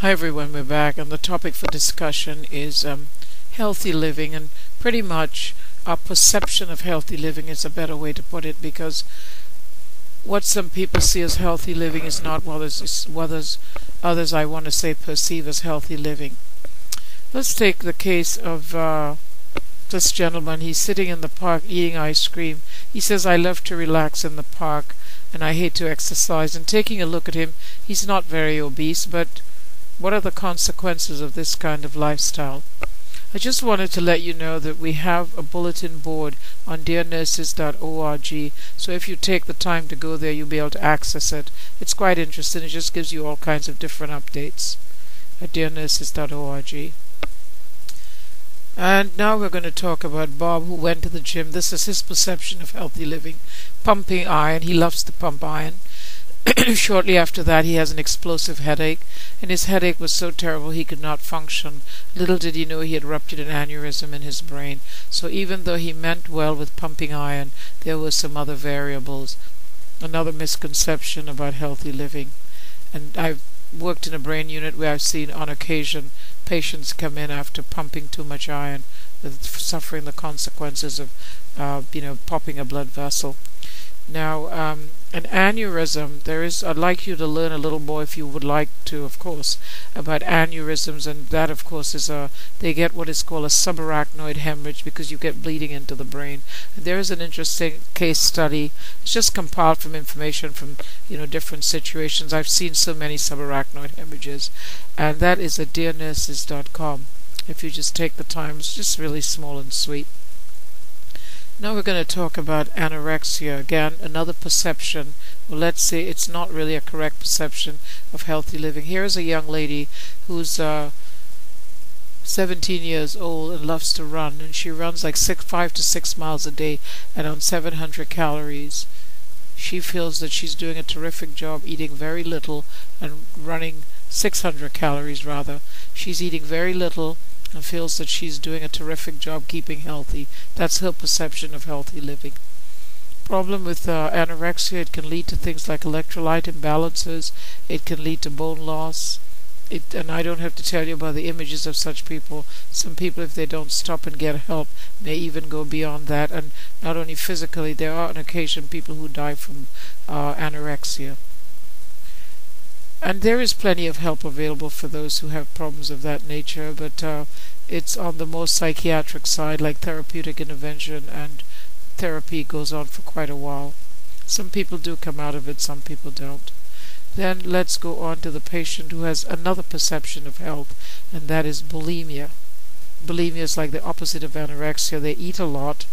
Hi everyone, we're back, and the topic for discussion is healthy living, and pretty much our perception of healthy living is a better way to put it, because what some people see as healthy living is not what others I want to say perceive as healthy living. Let's take the case of this gentleman. He's sitting in the park eating ice cream. He says, "I love to relax in the park and I hate to exercise." And taking a look at him, he's not very obese, but what are the consequences of this kind of lifestyle? I just wanted to let you know that we have a bulletin board on dearnurses.org, so if you take the time to go there, you'll be able to access it. It's quite interesting. It just gives you all kinds of different updates at dearnurses.org. And now we're going to talk about Bob, who went to the gym. This is his perception of healthy living. Pumping iron. He loves to pump iron. Shortly after that, he has an explosive headache, and his headache was so terrible he could not function. Little did he know he had ruptured an aneurysm in his brain. So even though he meant well with pumping iron, there were some other variables. Another misconception about healthy living. And I've worked in a brain unit where I've seen on occasion patients come in after pumping too much iron, suffering the consequences of popping a blood vessel. Now, an aneurysm, I'd like you to learn a little more, if you would like to, of course, about aneurysms, and that, of course, is they get what is called a subarachnoid hemorrhage, because you get bleeding into the brain. And there is an interesting case study. It's just compiled from information from, different situations. I've seen so many subarachnoid hemorrhages, and that is at dearnurses.com. If you just take the time, it's just really small and sweet. Now we're going to talk about anorexia. Again, another perception. Well, let's say it's not really a correct perception of healthy living. Here's a young lady who's 17 years old and loves to run, and she runs like 5 to 6 miles a day and on 700 calories. She feels that she's doing a terrific job eating very little and running 600 calories rather. She's eating very little and feels that she's doing a terrific job keeping healthy. That's her perception of healthy living. Problem with anorexia, it can lead to things like electrolyte imbalances. It can lead to bone loss. And I don't have to tell you about the images of such people. Some people, if they don't stop and get help, may even go beyond that. And not only physically, there are on occasion people who die from anorexia. And there is plenty of help available for those who have problems of that nature, but it's on the more psychiatric side, like therapeutic intervention, and therapy goes on for quite a while. Some people do come out of it, some people don't. Then let's go on to the patient who has another perception of health, and that is bulimia. Bulimia is like the opposite of anorexia. They eat a lot,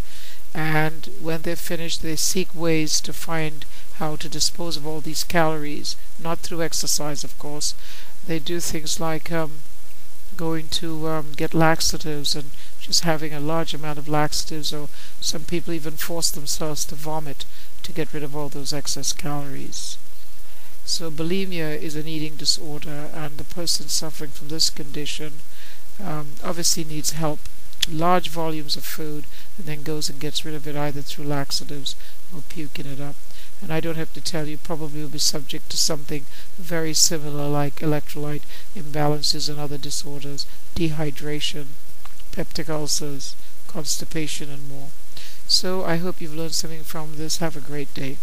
and when they're finished, they seek ways to find how to dispose of all these calories, not through exercise, of course. They do things like going to get laxatives and just having a large amount of laxatives, or some people even force themselves to vomit to get rid of all those excess calories. So bulimia is an eating disorder, and the person suffering from this condition obviously needs help. Large volumes of food, and then goes and gets rid of it either through laxatives or puking it up. And I don't have to tell you, probably will be subject to something very similar, like electrolyte imbalances and other disorders, dehydration, peptic ulcers, constipation, and more. So I hope you've learned something from this. Have a great day.